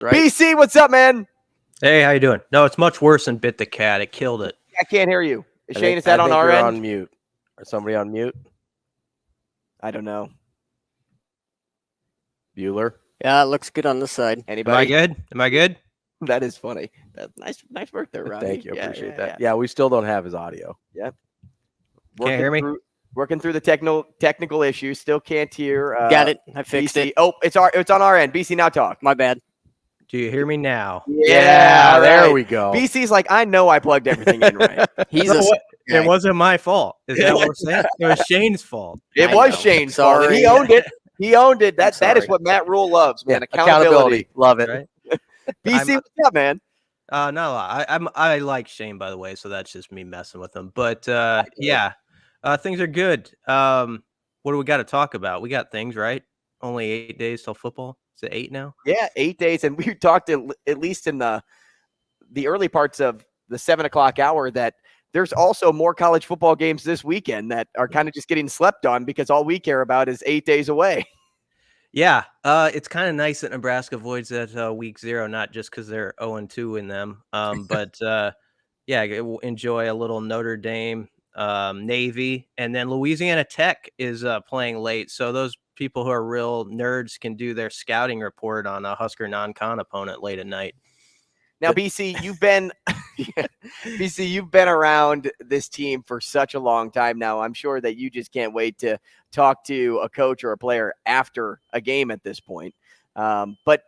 right? BC, what's up, man? Hey, how you doing? No, it's much worse than Bit the Cat. It killed it. I can't hear you. Shane, is I that on think our you're end? on mute. Or somebody on mute? I don't know. Bueller? Yeah, it looks good on this side. Anybody? Am I good? That is funny. Nice work there, Robbie. Thank you. Appreciate that. Yeah, we still don't have his audio. Yeah. Can't hear me? Working through the technical issues. Still can't hear. Got it. I fixed BC. it. Oh, it's on our end. BC, now talk. My bad. Do you hear me now? Yeah, all there right. we go. BC's like, I know I plugged everything in right. He's No, a it wasn't my fault. Is that what we're saying? It was Shane's fault. It I was know. Shane's fault. And he Sorry. owned it. He owned it. That is sorry. what Matt Rhule loves, man. Yeah, Accountability. Love it. Right? BC, what's up, man? Not a lot. I like Shane, by the way, so that's just me messing with him. But yeah, things are good. What do we got to talk about? We got things, right? Only 8 days till football. Is it 8 now? Yeah, 8 days, and we talked at least in the early parts of the 7 o'clock hour that there's also more college football games this weekend that are kind of just getting slept on because all we care about is 8 days away. Yeah, it's kind of nice that Nebraska avoids that week 0, not just because they're 0-2 in them, but yeah, enjoy a little Notre Dame, Navy, and then Louisiana Tech is playing late, so those people who are real nerds can do their scouting report on a Husker non-con opponent late at night. Now, BC, you've been you've been around this team for such a long time now. I'm sure that you just can't wait to talk to a coach or a player after a game at this point. But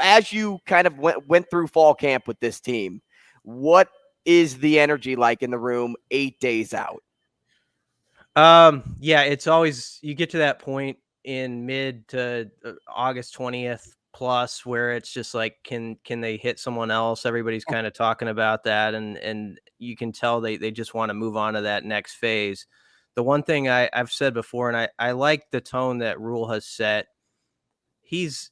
as you kind of went through fall camp with this team, what is the energy like in the room 8 days out? Yeah, it's always, you get to that point in mid to August 20th plus where it's just like, can they hit someone else? Everybody's kind of talking about that, and you can tell they just want to move on to that next phase. The one thing I've said before, and I like the tone that Rhule has set. He's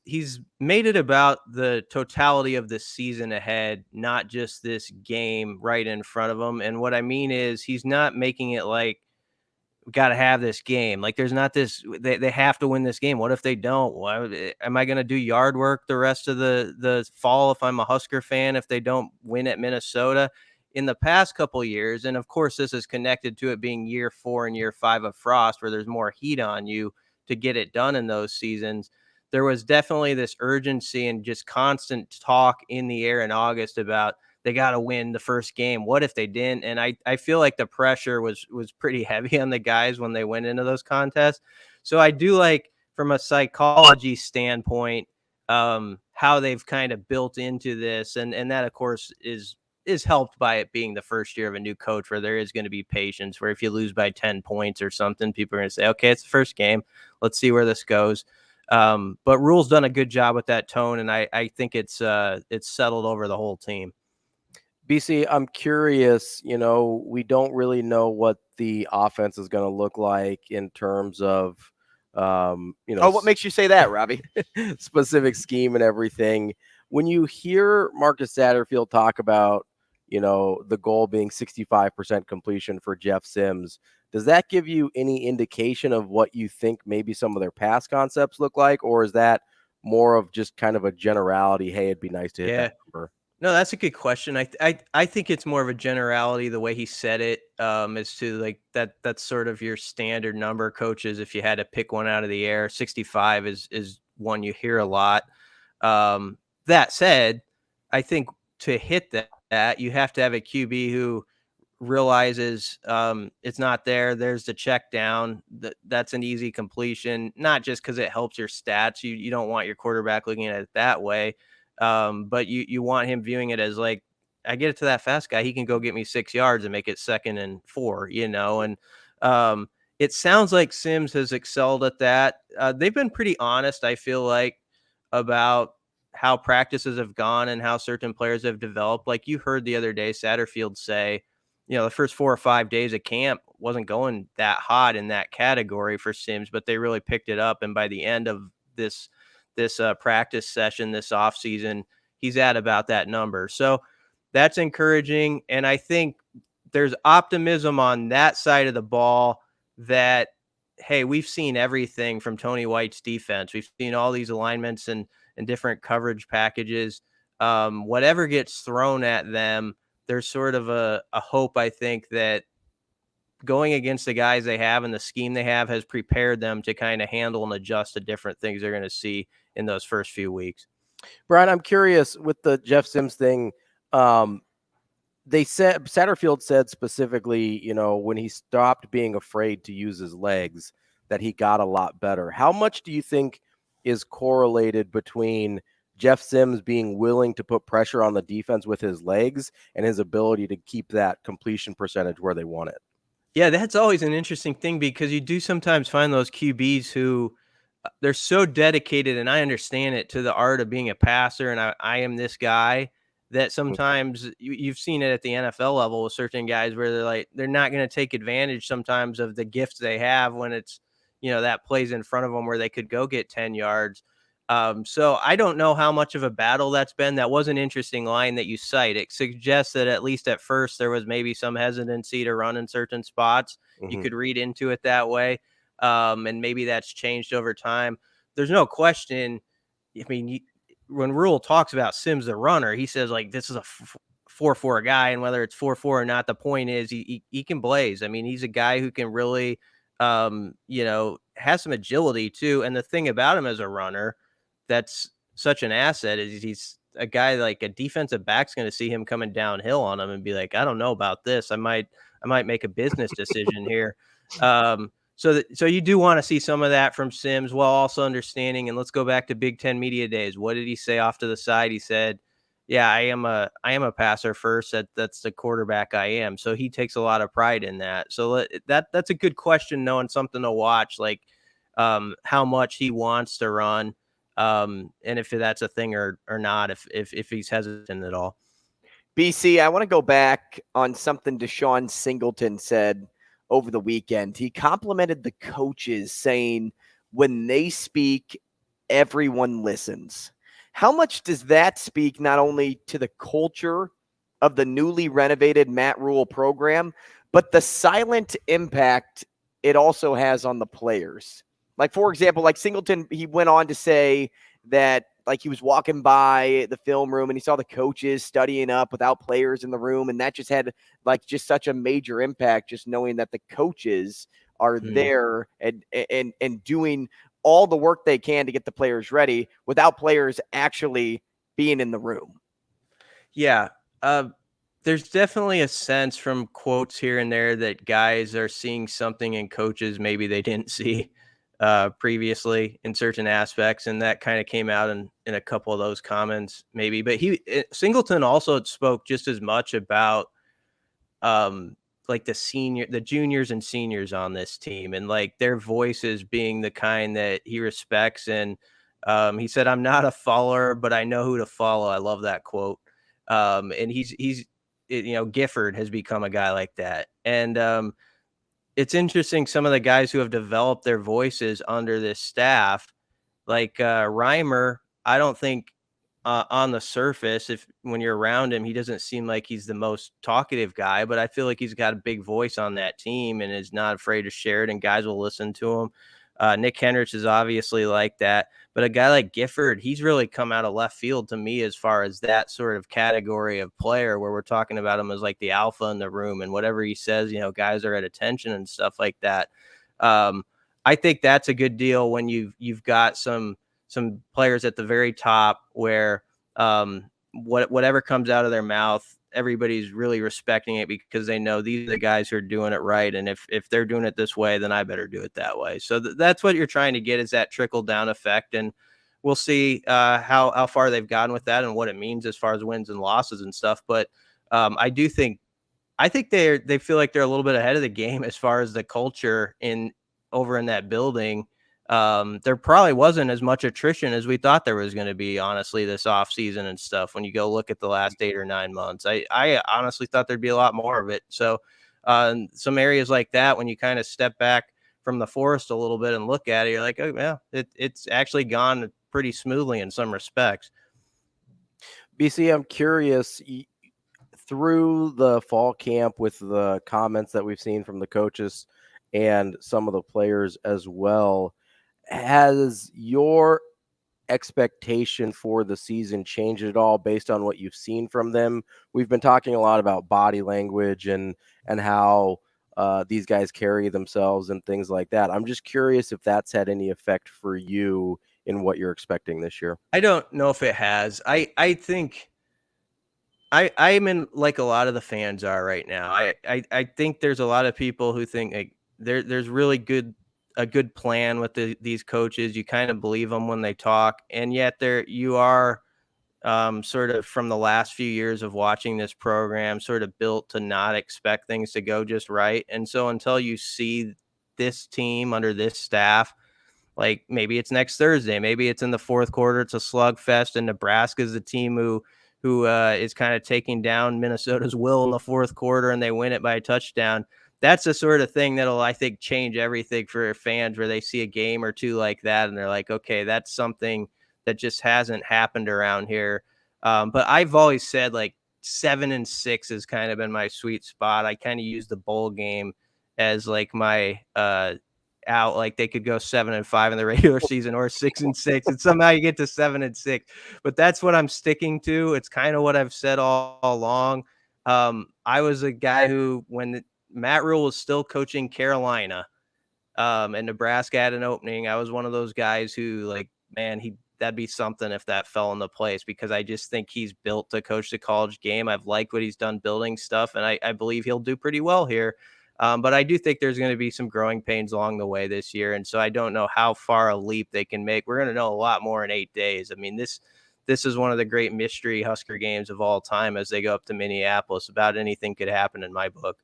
made it about the totality of the season ahead, not just this game right in front of him. And what I mean is he's not making it like, we got to have this game. Like there's not this, they have to win this game. What if they don't? Why am I going to do yard work the rest of the fall if I'm a Husker fan, if they don't win at Minnesota? In the past couple of years, and of course this is connected to it being year 4 and year 5 of Frost, where there's more heat on you to get it done in those seasons. There was definitely this urgency and just constant talk in the air in August about, they got to win the first game. What if they didn't? And I feel like the pressure was pretty heavy on the guys when they went into those contests. So I do like, from a psychology standpoint, how they've kind of built into this. And that, of course, is helped by it being the first year of a new coach, where there is going to be patience, where if you lose by 10 points or something, people are going to say, okay, it's the first game. Let's see where this goes. But Rhule's done a good job with that tone. And I think it's settled over the whole team. BC, I'm curious, we don't really know what the offense is going to look like in terms of, what makes you say that, Robbie? specific scheme and everything. When you hear Marcus Satterfield talk about, the goal being 65% completion for Jeff Sims, does that give you any indication of what you think maybe some of their pass concepts look like? Or is that more of just kind of a generality, hey, it'd be nice to hit that number? No, that's a good question. I think it's more of a generality, the way he said it, as to like that's sort of your standard number, coaches. If you had to pick one out of the air, 65 is one you hear a lot. That said, I think to hit that you have to have a QB who realizes it's not there. There's the check down. That's an easy completion, not just because it helps your stats. You don't want your quarterback looking at it that way. But you want him viewing it as like, I get it to that fast guy, he can go get me 6 yards and make it 2nd and 4, and it sounds like Sims has excelled at that. They've been pretty honest, I feel like, about how practices have gone and how certain players have developed. Like you heard the other day, Satterfield say, the first 4 or 5 days of camp wasn't going that hot in that category for Sims, but they really picked it up. And by the end of this practice session this offseason, he's at about that number. So that's encouraging. And I think there's optimism on that side of the ball that, hey, we've seen everything from Tony White's defense. We've seen all these alignments and and different coverage packages. Whatever gets thrown at them, there's sort of a hope, I think, that going against the guys they have and the scheme they have has prepared them to kind of handle and adjust to different things they're going to see in those first few weeks. Brian, I'm curious with the Jeff Sims thing. They said Satterfield said specifically, when he stopped being afraid to use his legs, that he got a lot better. How much do you think is correlated between Jeff Sims being willing to put pressure on the defense with his legs and his ability to keep that completion percentage where they want it? Yeah, that's always an interesting thing because you do sometimes find those QBs who they're so dedicated, and I understand it, to the art of being a passer, and I am this guy, that sometimes you've seen it at the NFL level with certain guys where they're not going to take advantage sometimes of the gifts they have when it's, that plays in front of them where they could go get 10 yards. So I don't know how much of a battle that's been. That was an interesting line that you cite. It suggests that at least at first there was maybe some hesitancy to run in certain spots. You could read into it that way. And maybe that's changed over time. There's no question. I mean, when Rhule talks about Sims, the runner, he says this is a 4-4 guy, and whether it's 4-4 or not, the point is he can blaze. I mean, he's a guy who can really, has some agility too. And the thing about him as a runner that's such an asset is he's a guy like a defensive back's going to see him coming downhill on him and be like, I don't know about this. I might make a business decision here. So you do want to see some of that from Sims, while also understanding, and let's go back to Big Ten Media Days. What did he say off to the side? He said, yeah, I am a passer first. That's the quarterback I am. So he takes a lot of pride in that. So that's a good question, knowing something to watch, how much he wants to run. And if that's a thing or not, if he's hesitant at all. BC, I want to go back on something Deshaun Singleton said over the weekend. He complimented the coaches, saying when they speak, everyone listens. How much does that speak not only to the culture of the newly renovated Matt Rhule program, but the silent impact it also has on the players? For example, Singleton, he went on to say that he was walking by the film room and he saw the coaches studying up without players in the room. And that just had just such a major impact, just knowing that the coaches are there and doing all the work they can to get the players ready without players actually being in the room. Yeah. There's definitely a sense from quotes here and there that guys are seeing something in coaches maybe they didn't see previously in certain aspects, and that kind of came out in a couple of those comments maybe. But Singleton also spoke just as much about the juniors and seniors on this team, and their voices being the kind that he respects. And he said, I'm not a follower, but I know who to follow. I love that quote. And he's Gifford has become a guy like that. And it's interesting, some of the guys who have developed their voices under this staff, Reimer, I don't think on the surface, when you're around him, he doesn't seem like he's the most talkative guy, but I feel like he's got a big voice on that team and is not afraid to share it, and guys will listen to him. Nick Hendricks is obviously like that, but a guy like Gifford, he's really come out of left field to me as far as that sort of category of player where we're talking about him as the alpha in the room, and whatever he says, guys are at attention and stuff like that. I think that's a good deal when you've got some players at the very top where whatever comes out of their mouth, everybody's really respecting it because they know these are the guys who are doing it right. And if they're doing it this way, then I better do it that way. So that's what you're trying to get, is that trickle down effect. And we'll see how far they've gotten with that and what it means as far as wins and losses and stuff. But I think they feel like they're a little bit ahead of the game as far as the culture over in that building. There probably wasn't as much attrition as we thought there was going to be, honestly, this off season and stuff. When you go look at the last 8 or 9 months, I honestly thought there'd be a lot more of it. So some areas like that, when you kind of step back from the forest a little bit and look at it, you're like, oh yeah, it's actually gone pretty smoothly in some respects. BC, I'm curious, through the fall camp with the comments that we've seen from the coaches and some of the players as well, has your expectation for the season change at all based on what you've seen from them? We've been talking a lot about body language and how these guys carry themselves and things like that. I'm just curious if that's had any effect for you in what you're expecting this year. I don't know if it has. I think I'm in like a lot of the fans are right now. I think there's a lot of people who think like there's really a good plan with these coaches. You kind of believe them when they talk, and yet you are sort of from the last few years of watching this program sort of built to not expect things to go just right. And so until you see this team under this staff, like maybe it's next Thursday, maybe it's in the fourth quarter, it's a slugfest, and Nebraska is the team who is kind of taking down Minnesota's will in the fourth quarter and they win it by a touchdown. That's the sort of thing that'll, I think, change everything for fans where they see a game or two like that and they're like, okay, that's something that just hasn't happened around here. But I've always said like 7-6 has kind of been my sweet spot. I kind of use the bowl game as like my out. Like they could go 7-5 in the regular season or 6-6, and somehow you get to 7-6. But that's what I'm sticking to. It's kind of what I've said all along. I was a guy who, when Matt Rhule was still coaching Carolina, and Nebraska had an opening, I was one of those guys who like, man, that'd be something if that fell into place, because I just think he's built to coach the college game. I've liked what he's done building stuff, and I believe he'll do pretty well here. But I do think there's going to be some growing pains along the way this year. And so I don't know how far a leap they can make. We're going to know a lot more in 8 days. I mean, this is one of the great mystery Husker games of all time as they go up to Minneapolis. About anything could happen in my book.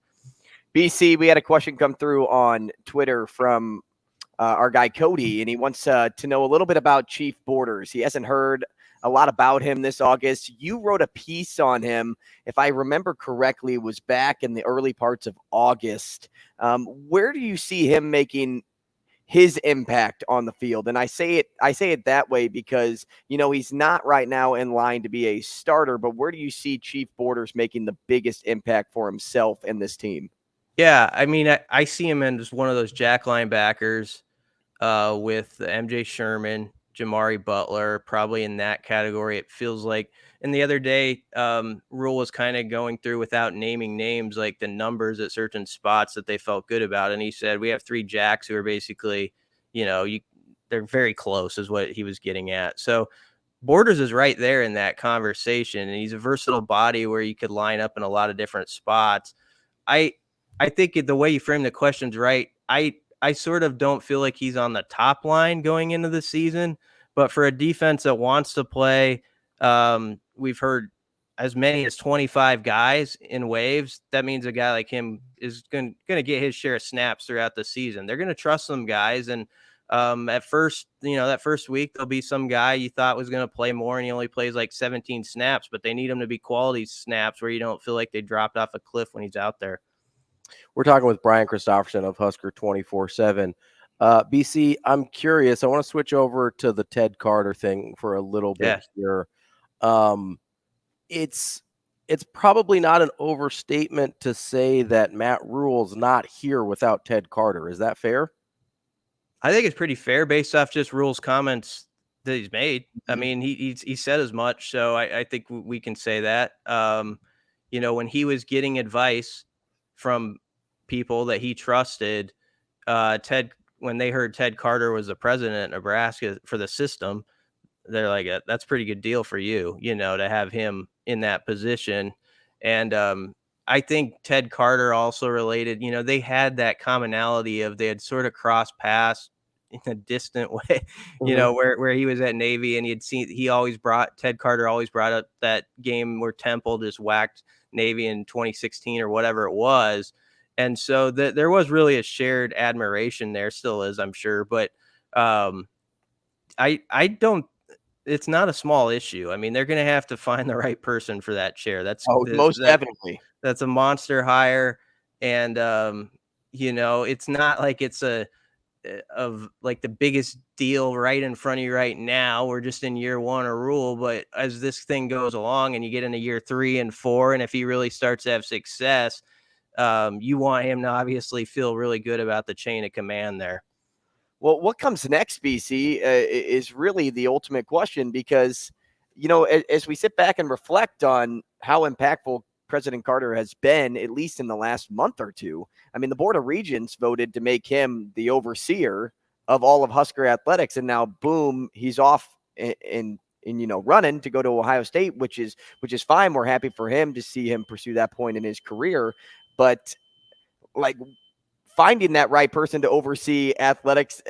BC, we had a question come through on Twitter from our guy Cody, and he wants to know a little bit about Chief Borders. He hasn't heard a lot about him this August. You wrote a piece on him, if I remember correctly, was back in the early parts of August. Where do you see him making his impact on the field? And I say it that way because, you know, he's not right now in line to be a starter, but where do you see Chief Borders making the biggest impact for himself and this team? Yeah, I mean, I see him as one of those jack linebackers with MJ Sherman, Jamari Butler, probably in that category. It feels like. And the other day, Rhule was kind of going through, without naming names, like the numbers at certain spots that they felt good about. And he said, we have 3 jacks who are basically, you know, they're very close is what he was getting at. So Borders is right there in that conversation. And he's a versatile body where you could line up in a lot of different spots. I think the way you frame the question's right. I sort of don't feel like he's on the top line going into the season, but for a defense that wants to play, we've heard as many as 25 guys in waves. That means a guy like him is going to get his share of snaps throughout the season. They're going to trust some guys. And at first, you know, that first week, there'll be some guy you thought was going to play more and he only plays like 17 snaps, but they need him to be quality snaps where you don't feel like they dropped off a cliff when he's out there. We're talking with Brian Christopherson of Husker 24/7. BC, I'm curious. I want to switch over to the Ted Carter thing for a little bit here. It's probably not an overstatement to say that Matt Rhule's not here without Ted Carter. Is that fair? I think it's pretty fair based off just Rhule's comments that he's made. I mean, he said as much, so I think we can say that. You know, when he was getting advice from people that he trusted, when they heard Ted Carter was the president at Nebraska for the system, they're like, that's a pretty good deal for you, you know, to have him in that position. And I think Ted Carter also related, you know, they had that commonality of they had sort of crossed paths in a distant way, you know, where he was at Navy and Ted Carter always brought up that game where Temple just whacked Navy in 2016 or whatever it was. And so there was really a shared admiration there, still is, I'm sure. But I don't, it's not a small issue. I mean, they're going to have to find the right person for that chair. Definitely. That's a monster hire. And, you know, it's not like it's of like the biggest deal right in front of you right now. We're just in year 1 of Rhule, but as this thing goes along and you get into year 3 and 4, and if he really starts to have success, you want him to obviously feel really good about the chain of command there. Well, what comes next, BC, is really the ultimate question because, as we sit back and reflect on how impactful President Carter has been, at least in the last month or two. I mean, the Board of Regents voted to make him the overseer of all of Husker athletics, and now, boom, he's off in running to go to Ohio State, which is fine. We're happy for him to see him pursue that point in his career, but like finding that right person to oversee athletics,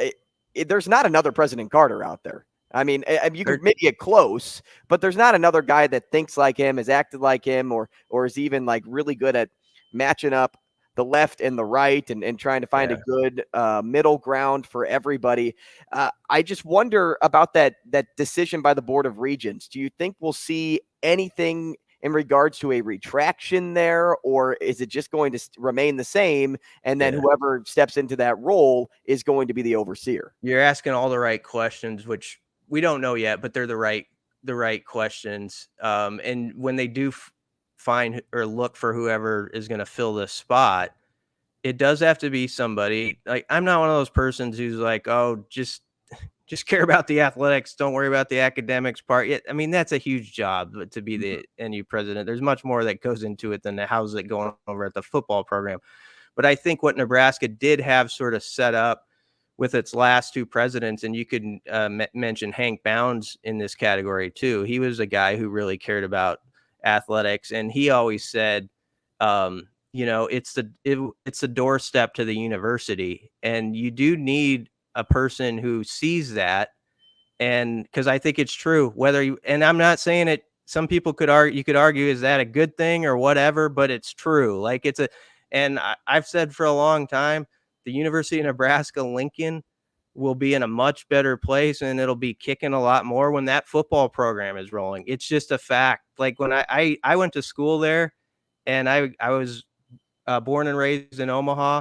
there's not another President Carter out there. I mean, you could maybe get close, but there's not another guy that thinks like him, has acted like him, or is even like really good at matching up the left and the right and trying to find a good middle ground for everybody. I just wonder about that decision by the Board of Regents. Do you think we'll see anything in regards to a retraction there, or is it just going to remain the same? And then whoever steps into that role is going to be the overseer. You're asking all the right questions, which we don't know yet, but they're the right questions. And when they do find or look for whoever is going to fill this spot, it does have to be somebody. Like, I'm not one of those persons who's like, oh, just care about the athletics, don't worry about the academics part. Yet, I mean, that's a huge job to be the NU president. There's much more that goes into it than how's it going over at the football program. But I think what Nebraska did have sort of set up with its last two presidents, and you could mention Hank Bounds in this category too. He was a guy who really cared about athletics, and he always said, it's the doorstep to the university, and you do need a person who sees that. And because I think it's true, and I'm not saying it, some people could argue, is that a good thing or whatever, but it's true. Like and I've said for a long time, the University of Nebraska Lincoln will be in a much better place, and it'll be kicking a lot more when that football program is rolling. It's just a fact. Like when I went to school there, and I was born and raised in Omaha,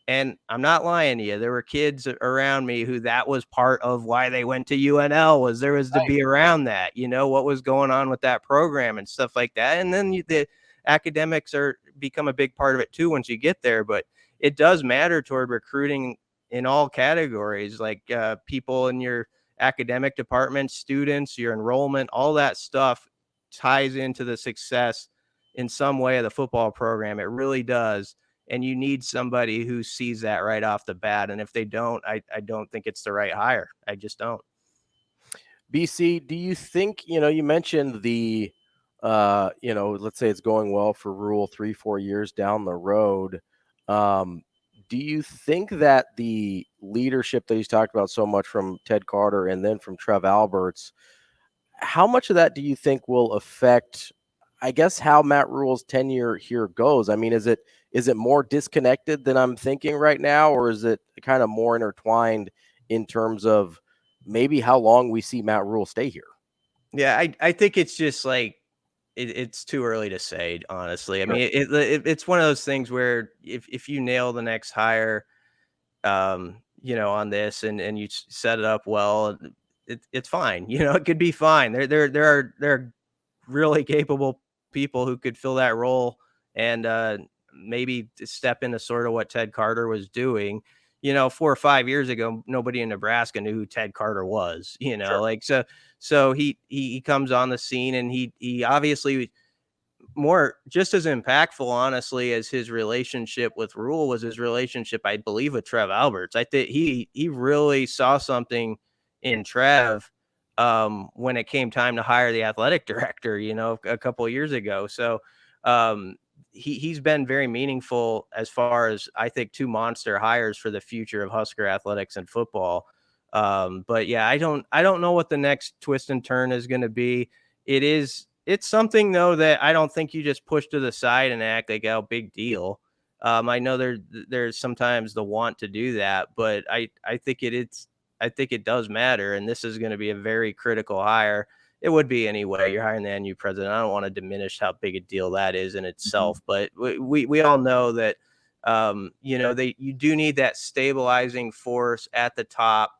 and I'm not lying to you. There were kids around me who that was part of why they went to UNL, was there was to be around that, what was going on with that program and stuff like that. And then the academics become a big part of it too once you get there. But it does matter toward recruiting in all categories, like people in your academic department, students, your enrollment, all that stuff ties into the success in some way of the football program. It really does. And you need somebody who sees that right off the bat. And if they don't, I don't think it's the right hire. I just don't. BC, do you think, you mentioned the, let's say it's going well for Rhule 3-4 years down the road. Do you think that the leadership that he's talked about so much from Ted Carter and then from Trev Alberts, how much of that do you think will affect, I guess, how Matt Rhule's tenure here goes? I mean, is it more disconnected than I'm thinking right now, or is it kind of more intertwined in terms of maybe how long we see Matt Rhule stay here? Yeah, I think it's just like it's too early to say, honestly. I mean, it's one of those things where if you nail the next hire, on this and you set it up well, it's fine. It could be fine. There are really capable people who could fill that role and maybe step into sort of what Ted Carter was doing. 4 or 5 years ago, nobody in Nebraska knew who Ted Carter was, like, so he comes on the scene, and he obviously more just as impactful, honestly, as his relationship with Rhule was his relationship, I believe, with Trev Alberts. I think he really saw something in Trev when it came time to hire the athletic director, a couple of years ago. So he's been very meaningful as far as, I think, 2 monster hires for the future of Husker athletics and football. But yeah, I don't know what the next twist and turn is going to be. It's something, though, that I don't think you just push to the side and act like, oh, big deal. I know there's sometimes the want to do that, but I think it does matter. And this is going to be a very critical hire. It would be anyway. You're hiring the NU president. I don't want to diminish how big a deal that is in itself, but we all know that, you do need that stabilizing force at the top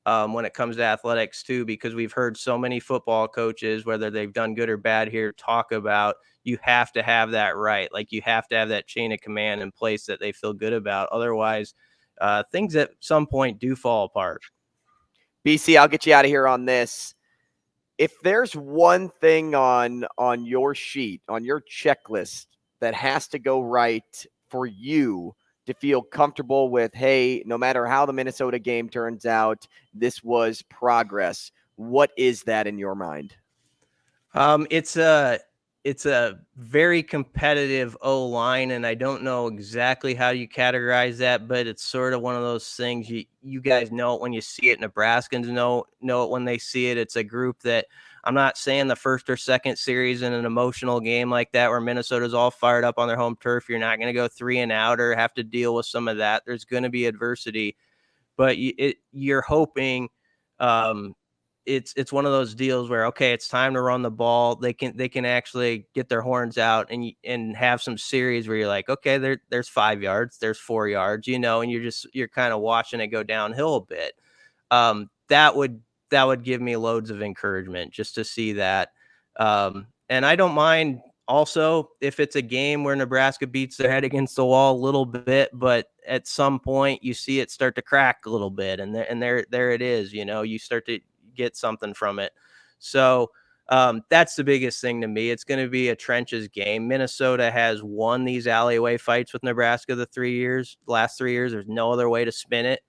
when it comes to athletics too, because we've heard so many football coaches, whether they've done good or bad here, talk about you have to have that right. Like, you have to have that chain of command in place that they feel good about. Otherwise, things at some point do fall apart. BC, I'll get you out of here on this. If there's one thing on your sheet, on your checklist that has to go right for you to feel comfortable with, hey, no matter how the Minnesota game turns out, this was progress, what is that in your mind? It's a very competitive O-line, and I don't know exactly how you categorize that, but it's sort of one of those things you guys know it when you see it. Nebraskans know it when they see it. It's a group that, I'm not saying the first or second series in an emotional game like that where Minnesota's all fired up on their home turf, you're not going to go 3 and out or have to deal with some of that. There's going to be adversity, but you're hoping it's one of those deals where, okay, it's time to run the ball. They can actually get their horns out and have some series where you're like, okay, there's 5 yards, there's 4 yards, and you're kind of watching it go downhill a bit. That would give me loads of encouragement just to see that. And I don't mind also if it's a game where Nebraska beats their head against the wall a little bit, but at some point you see it start to crack a little bit, and there it is. You start to get something from it. So that's the biggest thing to me. It's going to be a trenches game. Minnesota has won these alleyway fights with Nebraska the last 3 years. There's no other way to spin it.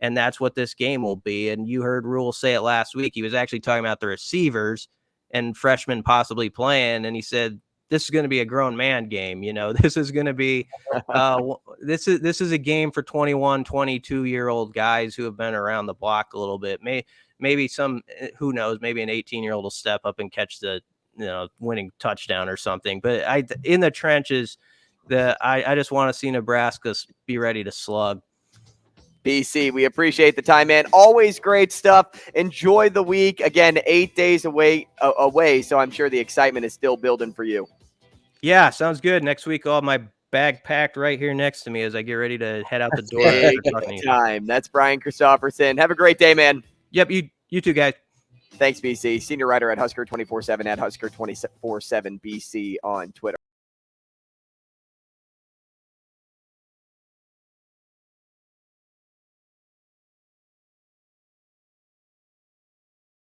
And that's what this game will be. And you heard Rhule say it last week. He was actually talking about the receivers and freshmen possibly playing. And he said, this is going to be a grown man game. This is going to be this is a game for 21, 22-year-old guys who have been around the block a little bit. Maybe some, who knows, maybe an 18-year-old will step up and catch the winning touchdown or something. But in the trenches, I just want to see Nebraska be ready to slug. BC, we appreciate the time, man. Always great stuff. Enjoy the week. Again, 8 days away, so I'm sure the excitement is still building for you. Yeah, sounds good. Next week, I'll have my bag packed right here next to me as I get ready to head out the door. Big time. That's Brian Christopherson. Have a great day, man. Yep, you too, guys. Thanks, BC. Senior writer at Husker 24/7 at Husker 24/7 BC on Twitter.